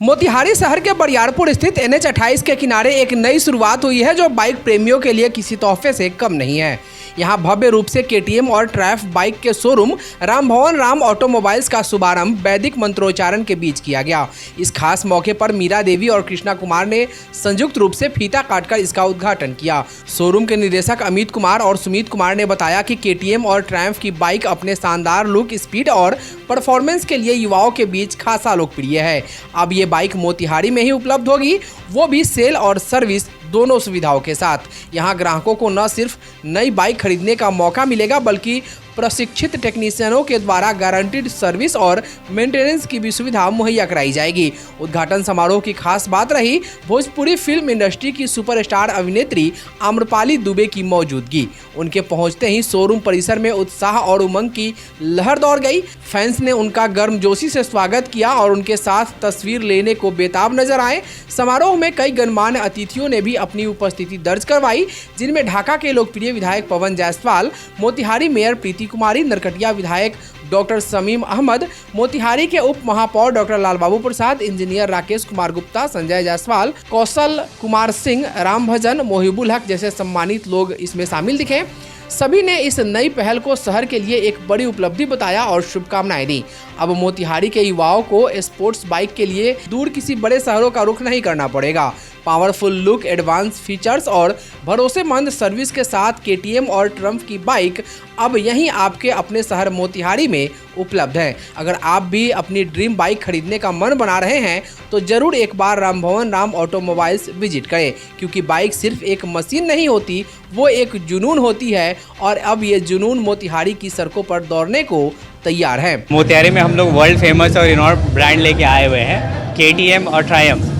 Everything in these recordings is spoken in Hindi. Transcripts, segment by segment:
मोतिहारी शहर के बरियारपुर स्थित NH 28 के किनारे एक नई शुरुआत हुई है जो बाइक प्रेमियों के लिए किसी तोहफे से कम नहीं है। यहाँ भव्य रूप से KTM और ट्रायम्फ बाइक के शोरूम राम भवन राम ऑटोमोबाइल्स का शुभारंभ वैदिक मंत्रोच्चारण के बीच किया गया। इस खास मौके पर मीरा देवी और कृष्णा कुमार ने संयुक्त रूप से फीता काटकर इसका उद्घाटन किया। शोरूम के निदेशक अमित कुमार और सुमित कुमार ने बताया कि KTM और ट्रायम्फ की बाइक अपने शानदार लुक, स्पीड और परफॉर्मेंस के लिए युवाओं के बीच खासा लोकप्रिय है। अब ये बाइक मोतिहारी में ही उपलब्ध होगी, वो भी सेल और सर्विस दोनों सुविधाओं के साथ। यहाँ ग्राहकों को न सिर्फ नई बाइक खरीदने का मौका मिलेगा बल्कि प्रशिक्षित टेक्नीशियनों के द्वारा गारंटीड सर्विस और मेंटेनेंस की भी सुविधा मुहैया कराई जाएगी। उद्घाटन समारोह की खास बात रही भोजपुरी फिल्म इंडस्ट्री की सुपरस्टार अभिनेत्री आम्रपाली दुबे की मौजूदगी। उनके पहुंचते ही शोरूम परिसर में उत्साह और उमंग की लहर दौड़ गई। फैंस ने उनका गर्मजोशी से स्वागत किया और उनके साथ तस्वीर लेने को बेताब नजर आए। समारोह में कई गणमान्य अतिथियों ने भी अपनी उपस्थिति दर्ज करवाई, जिनमें ढाका के लोकप्रिय विधायक पवन जायसवाल, मोतिहारी मेयर प्रीति कुमारी, नरकटिया विधायक डॉक्टर शमीम अहमद, मोतिहारी के उप महापौर डॉक्टर लालबाबू प्रसाद, इंजीनियर राकेश कुमार गुप्ता, संजय जायसवाल, कौशल कुमार सिंह, राम भजन, मोहिबुल हक जैसे सम्मानित लोग इसमें शामिल दिखे। सभी ने इस नई पहल को शहर के लिए एक बड़ी उपलब्धि बताया और शुभकामनाएं दी। अब मोतिहारी के युवाओं को स्पोर्ट्स बाइक के लिए दूर किसी बड़े शहरों का रुख नहीं करना पड़ेगा। पावरफुल लुक, एडवांस फीचर्स और भरोसेमंद सर्विस के साथ KTM और ट्रायम्फ की बाइक अब यहीं आपके अपने शहर मोतिहारी में उपलब्ध है। अगर आप भी अपनी ड्रीम बाइक खरीदने का मन बना रहे हैं तो जरूर एक बार राम भवन राम ऑटोमोबाइल्स विजिट करें, क्योंकि बाइक सिर्फ एक मशीन नहीं होती, वो एक जुनून होती है और अब ये जुनून मोतिहारी की सड़कों पर दौड़ने को तैयार है। मोतिहारी में हम लोग वर्ल्ड फेमस और रिनॉल्ड ब्रांड लेके आए हुए हैं, KTM और ट्रायम्फ।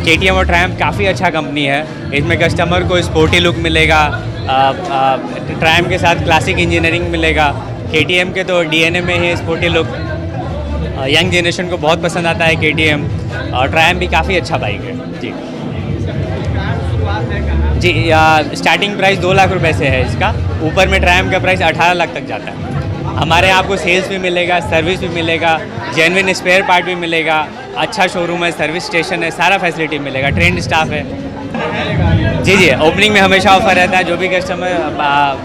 KTM और ट्रायम्फ काफ़ी अच्छा कंपनी है। इसमें कस्टमर को स्पोर्टी लुक मिलेगा, ट्रायम्फ के साथ क्लासिक इंजीनियरिंग मिलेगा। KTM के तो DNA में ही स्पोर्टी लुक, यंग जनरेशन को बहुत पसंद आता है KTM, और ट्रायम्फ भी काफ़ी अच्छा बाइक है। जी स्टार्टिंग प्राइस 2 लाख रुपए से है इसका। ऊपर में ट्रायम्फ का प्राइस 18 लाख तक जाता है। हमारे यहाँ आपको सेल्स भी मिलेगा, सर्विस भी मिलेगा, जेन्युइन स्पेयर पार्ट भी मिलेगा, अच्छा शोरूम है, सर्विस स्टेशन है, सारा फैसिलिटी मिलेगा, ट्रेंड स्टाफ है। जी ओपनिंग में हमेशा ऑफर रहता है। जो भी कस्टमर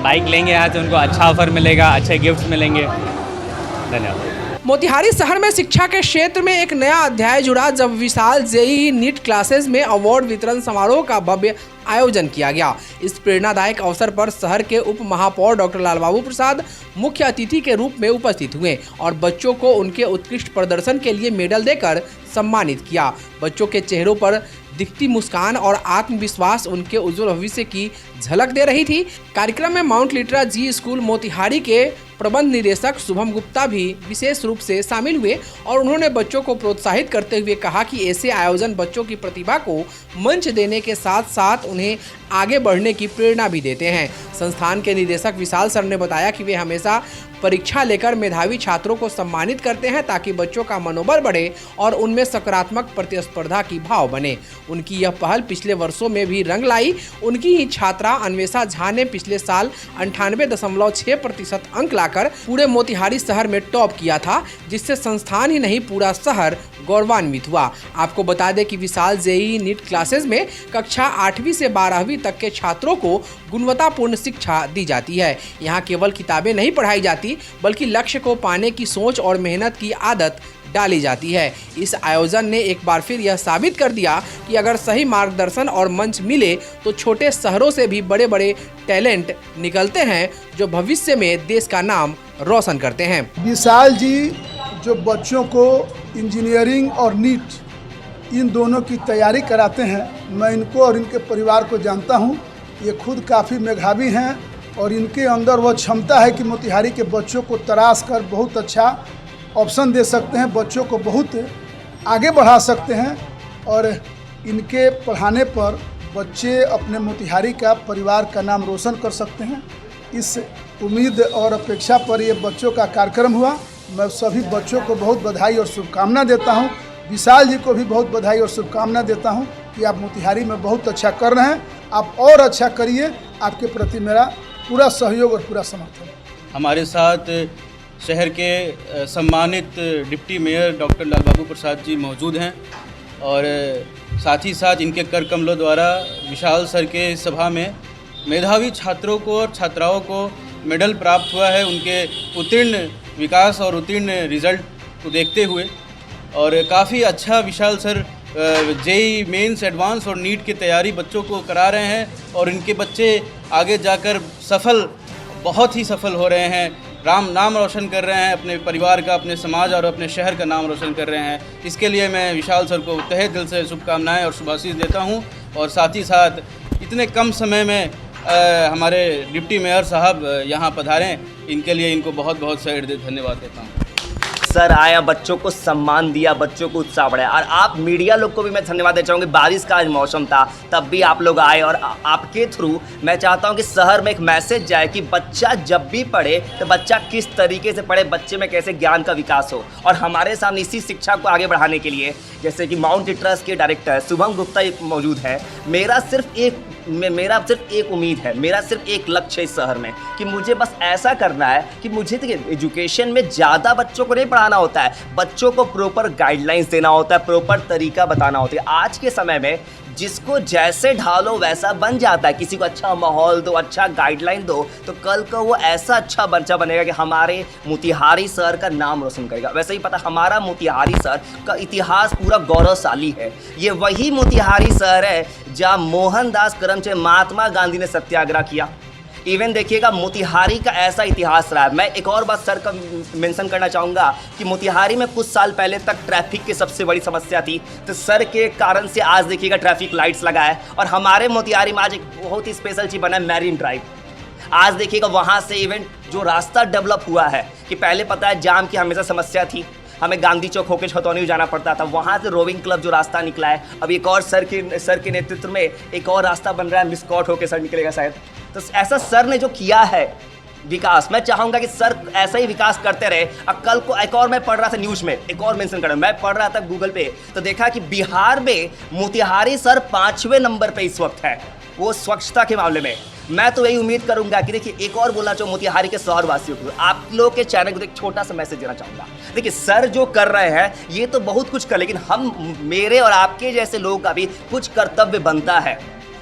बाइक लेंगे यहाँ से उनको अच्छा ऑफर मिलेगा, अच्छे गिफ्ट मिलेंगे। धन्यवाद। मोतिहारी शहर में शिक्षा के क्षेत्र में एक नया अध्याय जुड़ा जब विशाल JEE नीट क्लासेस में अवार्ड वितरण समारोह का भव्य आयोजन किया गया। इस प्रेरणादायक अवसर पर शहर के उप महापौर डॉक्टर लालबाबू प्रसाद मुख्य अतिथि के रूप में उपस्थित हुए और बच्चों को उनके उत्कृष्ट प्रदर्शन के लिए मेडल देकर सम्मानित किया। बच्चों के चेहरों पर दिखती मुस्कान और आत्मविश्वास उनके उज्जवल भविष्य की झलक दे रही थी। कार्यक्रम में माउंट लिटरा जी स्कूल मोतिहारी के प्रबंध निदेशक शुभम गुप्ता भी विशेष रूप से शामिल हुए और उन्होंने बच्चों को प्रोत्साहित करते हुए कहा कि ऐसे आयोजन बच्चों की प्रतिभा को मंच देने के साथ साथ उन्हें आगे बढ़ने की प्रेरणा भी देते हैं। संस्थान के निदेशक विशाल सर ने बताया कि वे हमेशा परीक्षा लेकर मेधावी छात्रों को सम्मानित करते हैं ताकि बच्चों का मनोबल बढ़े और उनमें सकारात्मक प्रतिस्पर्धा की भाव बने। उनकी यह पहल पिछले वर्षों में भी रंग लाई। उनकी ही छात्रा अन्वेषा झा ने पिछले साल 98.6% अंक लाकर पूरे मोतिहारी शहर में टॉप किया था, जिससे संस्थान ही नहीं पूरा शहर गौरवान्वित हुआ। आपको बता दें कि विशाल JEE नीट क्लासेस में कक्षा 8वीं से 12वीं तक के छात्रों को गुणवत्तापूर्ण शिक्षा दी जाती है। यहाँ केवल किताबें नहीं पढ़ाई जाती बल्कि लक्ष्य को पाने की सोच और मेहनत की आदत डाली जाती है। इस आयोजन ने एक बार फिर यह साबित कर दिया कि अगर सही मार्गदर्शन और मंच मिले तो छोटे शहरों से भी बड़े बड़े टैलेंट निकलते हैं जो भविष्य में देश का नाम रोशन करते हैं। विशाल जी जो बच्चों को इंजीनियरिंग और नीट इन दोनों की तैयारी कराते हैं, मैं इनको और इनके परिवार को जानता हूँ। ये खुद काफ़ी मेधावी हैं और इनके अंदर वह क्षमता है कि मोतिहारी के बच्चों को तराश कर बहुत अच्छा ऑप्शन दे सकते हैं, बच्चों को बहुत आगे बढ़ा सकते हैं और इनके पढ़ाने पर बच्चे अपने मोतिहारी का परिवार का नाम रोशन कर सकते हैं। इस उम्मीद और अपेक्षा पर ये बच्चों का कार्यक्रम हुआ। मैं सभी बच्चों को बहुत बधाई और शुभकामना देता हूँ। विशाल जी को भी बहुत बधाई और शुभकामना देता हूँ कि आप मोतिहारी में बहुत अच्छा कर रहे हैं। आप और अच्छा करिए, आपके प्रति मेरा पूरा सहयोग और पूरा समर्थन। हमारे साथ शहर के सम्मानित डिप्टी मेयर डॉक्टर लाल बाबू प्रसाद जी मौजूद हैं और साथ ही साथ इनके कर कमलों द्वारा विशाल सर के सभा में मेधावी छात्रों को और छात्राओं को मेडल प्राप्त हुआ है उनके उत्तीर्ण विकास और उत्तीर्ण रिजल्ट को देखते हुए। और काफ़ी अच्छा विशाल सर जेई मेंस एडवांस और नीट की तैयारी बच्चों को करा रहे हैं और इनके बच्चे आगे जाकर बहुत ही सफल हो रहे हैं, नाम रोशन कर रहे हैं, अपने परिवार का, अपने समाज और अपने शहर का नाम रोशन कर रहे हैं। इसके लिए मैं विशाल सर को तहे दिल से शुभकामनाएं और शुभाशीष देता हूं। और साथ ही साथ इतने कम समय में हमारे डिप्टी मेयर साहब यहां पधारें, इनके लिए इनको बहुत बहुत से धन्यवाद देता हूं। सर आया, बच्चों को सम्मान दिया, बच्चों को उत्साह बढ़ाया। और आप मीडिया लोग को भी मैं धन्यवाद देना चाहूँगी। बारिश का आज मौसम था तब भी आप लोग आए और आपके थ्रू मैं चाहता हूँ कि शहर में एक मैसेज जाए कि बच्चा जब भी पढ़े तो बच्चा किस तरीके से पढ़े, बच्चे में कैसे ज्ञान का विकास हो। और हमारे सामने इसी शिक्षा को आगे बढ़ाने के लिए जैसे कि माउंट ट्रस्ट के डायरेक्टर शुभम गुप्ता मौजूद है। मेरा सिर्फ एक उम्मीद है, मेरा सिर्फ एक लक्ष्य है इस शहर में कि मुझे बस ऐसा करना है कि मुझे एजुकेशन में ज़्यादा बच्चों को नहीं पढ़ाना होता है, बच्चों को प्रॉपर गाइडलाइंस देना होता है, प्रॉपर तरीका बताना होता है। आज के समय में जिसको जैसे ढालो वैसा बन जाता है, किसी को अच्छा माहौल दो, अच्छा गाइडलाइन दो तो कल को वो ऐसा अच्छा बच्चा बनेगा कि हमारे मोतिहारी शहर का नाम रोशन करेगा। वैसे ही पता हमारा मोतिहारी शहर का इतिहास पूरा गौरवशाली है। ये वही मोतिहारी शहर है जहाँ मोहनदास करमचंद महात्मा गांधी ने सत्याग्रह किया। इवन देखिएगा मोतिहारी का ऐसा इतिहास रहा है। मैं एक और बात सर का मेंशन करना चाहूँगा कि मोतिहारी में कुछ साल पहले तक ट्रैफिक की सबसे बड़ी समस्या थी, तो सर के कारण से आज देखिएगा ट्रैफिक लाइट्स लगा है। और हमारे मोतिहारी में आज एक बहुत ही स्पेशल चीज़ बना है, मैरीन ड्राइव। आज देखिएगा वहाँ से इवेंट जो रास्ता डेवलप हुआ है कि पहले पता है जाम की हमेशा समस्या थी, हमें गांधी चौक होकर छतौनी जाना पड़ता था, वहाँ से रोविंग क्लब जो रास्ता निकला है। अब एक और सर के नेतृत्व में एक और रास्ता बन रहा है, मिसकॉट होकर सर निकलेगा शायद। तो ऐसा सर ने जो किया है विकास, मैं चाहूँगा कि सर ऐसा ही विकास करते रहे। अब कल को एक और मैं पढ़ रहा था न्यूज़ में, एक और मेंशन कर रहा हूँ, मैं पढ़ रहा था गूगल पे तो देखा कि बिहार में मोतिहारी सर 5वें नंबर पे इस वक्त है वो स्वच्छता के मामले में। मैं तो यही उम्मीद करूंगा कि देखिए एक और बोलना चाहूँ मोतिहारी के शहरवासियों को, आप लोग के चैनल को एक छोटा सा मैसेज देना चाहूँगा। देखिए सर जो कर रहे हैं ये तो बहुत कुछ कर, लेकिन हम मेरे और आपके जैसे लोगों का भी कुछ कर्तव्य बनता है,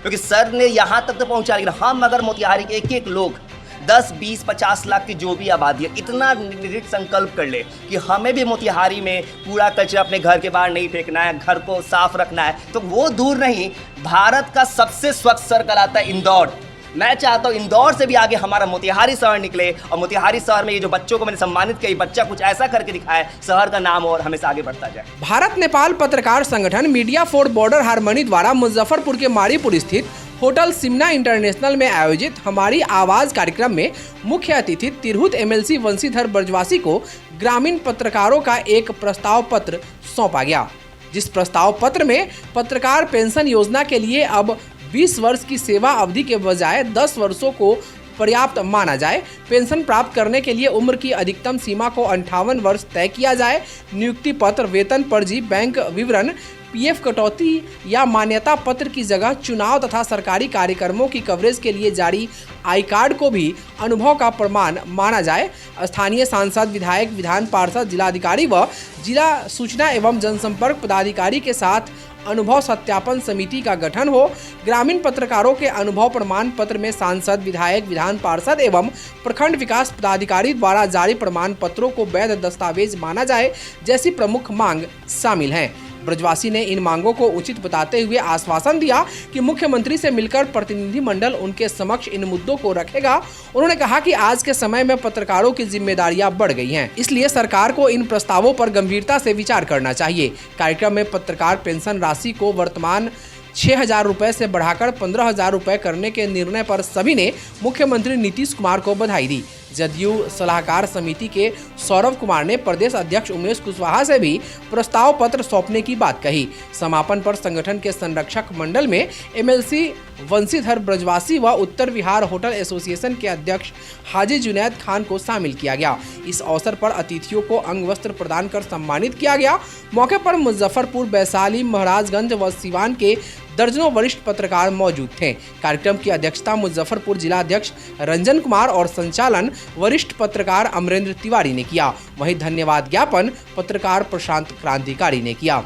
क्योंकि सर ने यहाँ तक तो पहुँचा। लेकिन हम अगर मोतिहारी के एक एक लोग 10, 20, 50 लाख की जो भी आबादी है इतना दृढ़ संकल्प कर ले कि हमें भी मोतिहारी में कूड़ा कचरा अपने घर के बाहर नहीं फेंकना है, घर को साफ रखना है, तो वो दूर नहीं, भारत का सबसे स्वच्छ शहर कहलाता है इंदौर। मैं चाहता हूँ इंदौर से भी आगे हमारा मोतिहारी शहर निकले और मोतिहारी शहर में ये जो बच्चों को मैंने सम्मानित किया, बच्चा कुछ ऐसा करके दिखाए, शहर का नाम और हमेशा आगे बढ़ता जाए। भारत नेपाल पत्रकार संगठन मीडिया फॉर बॉर्डर हार्मनी द्वारा मुजफ्फरपुर के मारीपुर स्थित होटल सिमना इंटरनेशनल में आयोजित हमारी आवाज कार्यक्रम में मुख्य अतिथि तिरहुत एमएलसी वंशीधर ब्रजवासी को ग्रामीण पत्रकारों का एक प्रस्ताव पत्र सौंपा गया, जिस प्रस्ताव पत्र में पत्रकार पेंशन योजना के लिए अब 20 वर्ष की सेवा अवधि के बजाय 10 वर्षों को पर्याप्त माना जाए, पेंशन प्राप्त करने के लिए उम्र की अधिकतम सीमा को 58 वर्ष तय किया जाए, नियुक्ति पत्र, वेतन पर्ची, बैंक विवरण, पीएफ कटौती या मान्यता पत्र की जगह चुनाव तथा सरकारी कार्यक्रमों की कवरेज के लिए जारी आई कार्ड को भी अनुभव का प्रमाण माना जाए, स्थानीय सांसद, विधायक, विधान पार्षद, जिलाधिकारी व जिला सूचना एवं जनसंपर्क पदाधिकारी के साथ अनुभव सत्यापन समिति का गठन हो, ग्रामीण पत्रकारों के अनुभव प्रमाण पत्र में सांसद, विधायक, विधान पार्षद एवं प्रखंड विकास पदाधिकारी द्वारा जारी प्रमाण पत्रों को वैध दस्तावेज माना जाए जैसी प्रमुख मांग शामिल हैं। ब्रजवासी ने इन मांगों को उचित बताते हुए आश्वासन दिया कि मुख्यमंत्री से मिलकर प्रतिनिधिमंडल उनके समक्ष इन मुद्दों को रखेगा। उन्होंने कहा कि आज के समय में पत्रकारों की जिम्मेदारियां बढ़ गई हैं, इसलिए सरकार को इन प्रस्तावों पर गंभीरता से विचार करना चाहिए। कार्यक्रम में पत्रकार पेंशन राशि को वर्तमान 6,000 रुपये से बढ़ाकर 15,000 रुपये करने के निर्णय पर सभी ने मुख्यमंत्री नीतीश कुमार को बधाई दी। जदयू सलाहकार समिति के सौरभ कुमार ने प्रदेश अध्यक्ष उमेश कुशवाहा से भी प्रस्ताव पत्र सौंपने की बात कही। समापन पर संगठन के संरक्षक मंडल में एमएलसी वंशीधर ब्रजवासी व उत्तर बिहार होटल एसोसिएशन के अध्यक्ष हाजी जुनैद खान को शामिल किया गया। इस अवसर पर अतिथियों को अंग वस्त्र प्रदान कर सम्मानित किया गया। मौके पर मुजफ्फरपुर, वैशाली, महाराजगंज व सिवान के दर्जनों वरिष्ठ पत्रकार मौजूद थे। कार्यक्रम की अध्यक्षता मुजफ्फरपुर जिला अध्यक्ष रंजन कुमार और संचालन वरिष्ठ पत्रकार अमरेंद्र तिवारी ने किया। वहीं धन्यवाद ज्ञापन पत्रकार प्रशांत क्रांतिकारी ने किया।